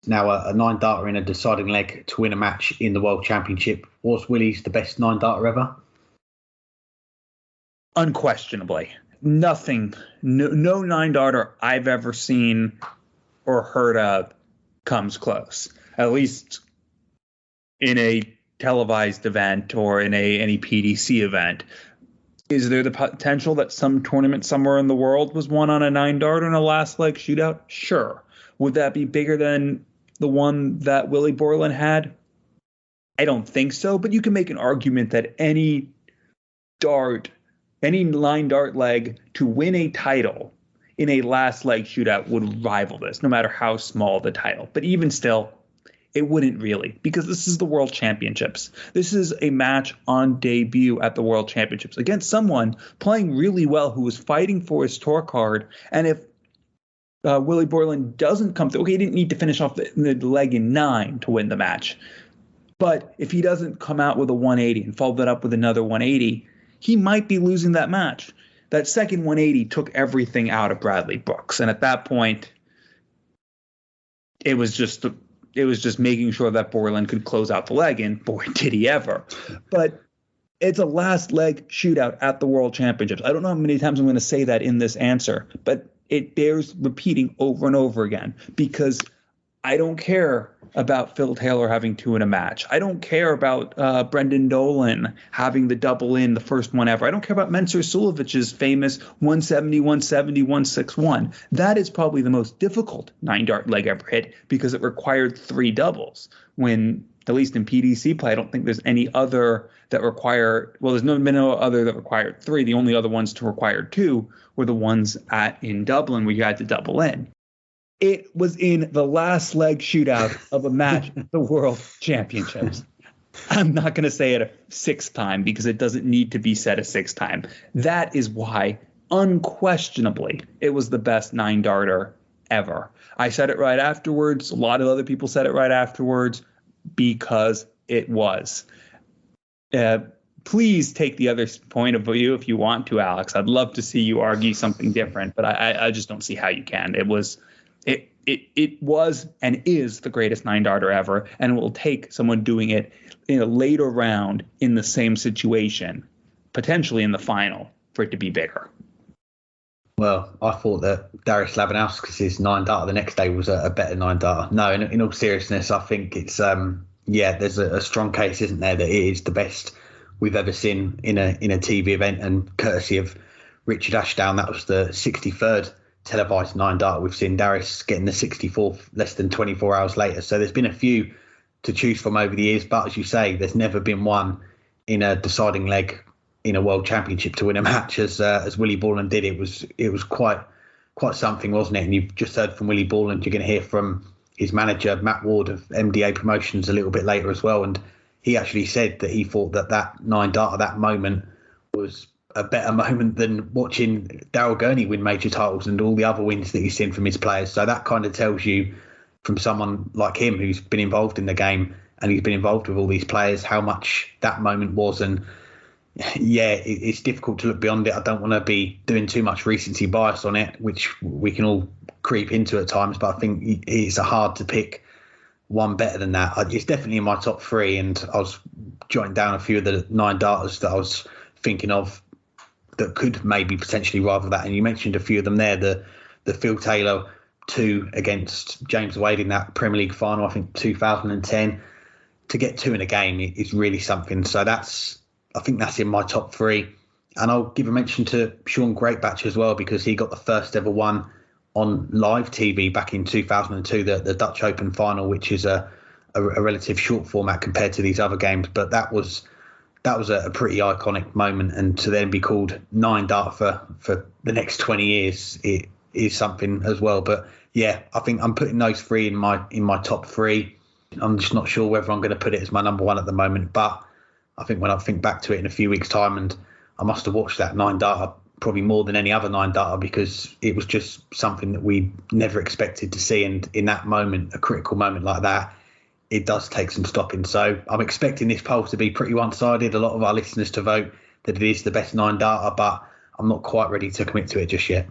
now a 9-darter in a deciding leg to win a match in the World Championship. Was Willie's the best 9-darter ever? Unquestionably. Nothing, no 9-darter I've ever seen or heard of comes close, at least in a televised event or in any PDC event. Is there the potential that some tournament somewhere in the world was won on a 9-darter in a last leg shootout? Sure. Would that be bigger than the one that Willie Borland had? I don't think so, but you can make an argument that any 9-dart leg to win a title in a last leg shootout would rival this, no matter how small the title. But even still, it wouldn't really, because this is the World Championships. This is a match on debut at the World Championships against someone playing really well who was fighting for his tour card. And if Willie Borland doesn't come through, okay, he didn't need to finish off the leg in 9 to win the match. But if he doesn't come out with a 180 and follow that up with another 180, he might be losing that match. That second 180 took everything out of Bradley Brooks. And at that point, it was just making sure that Borland could close out the leg, and boy, did he ever. But it's a last leg shootout at the World Championships. I don't know how many times I'm going to say that in this answer, but it bears repeating over and over again, because I don't care about Phil Taylor having 2 in a match. I don't care about Brendan Dolan having the double in, the first one ever. I don't care about Mensur Suljović's famous 170, 170, 161. That is probably the most difficult 9-dart leg ever hit, because it required 3 doubles. When, at least in PDC play, I don't think there's any other that require, well, there's no other that required 3. The only other ones to require 2 were the ones in Dublin where you had to double in. It was in the last leg shootout of a match at the World Championships. I'm not going to say it a 6th time, because it doesn't need to be said a 6th time. That is why, unquestionably, it was the best 9-darter ever. I said it right afterwards. A lot of other people said it right afterwards, because it was. Please take the other point of view if you want to, Alex. I'd love to see you argue something different, but I just don't see how you can. It was and is the greatest 9-darter ever, and it will take someone doing it in a later round in the same situation, potentially in the final, for it to be bigger. Well, I thought that Darius Labanauskas' 9-darter the next day was a better 9-darter. No, in all seriousness, I think it's there's a strong case, isn't there, that it is the best we've ever seen in a TV event, and courtesy of Richard Ashdown, that was the 63rd televised 9-darter we've seen. Darius getting the 64th less than 24 hours later. So there's been a few to choose from over the years, but as you say, there's never been one in a deciding leg in a World Championship to win a match as Willie Borland did. It was quite something, wasn't it? And you've just heard from Willie Borland. You're going to hear from his manager Matt Ward of MDA Promotions a little bit later as well, and he actually said that he thought that 9-darter, that moment, was a better moment than watching Daryl Gurney win major titles and all the other wins that he's seen from his players. So that kind of tells you, from someone like him who's been involved in the game and he's been involved with all these players, how much that moment was. And yeah, it's difficult to look beyond it. I don't want to be doing too much recency bias on it, which we can all creep into at times, but I think it's hard to pick one better than that. It's definitely in my top 3, and I was jotting down a few of the 9-darters that I was thinking of that could maybe potentially rival that. And you mentioned a few of them there, the Phil Taylor 2 against James Wade in that Premier League final, I think 2010. To get 2 in a game is really something. So I think that's in my top 3. And I'll give a mention to Sean Greatbatch as well, because he got the first ever one on live TV back in 2002, the Dutch Open final, which is a relative short format compared to these other games. But that was a pretty iconic moment, and to then be called 9-darter for the next 20 years, it is something as well. But yeah, I think I'm putting those 3 in my top 3. I'm just not sure whether I'm going to put it as my number 1 at the moment, but I think when I think back to it in a few weeks' time, and I must have watched that 9-darter probably more than any other 9-darter, because it was just something that we never expected to see. And in that moment, a critical moment like that, it does take some stopping. So I'm expecting this poll to be pretty one-sided. A lot of our listeners to vote that it is the best 9-darter, but I'm not quite ready to commit to it just yet.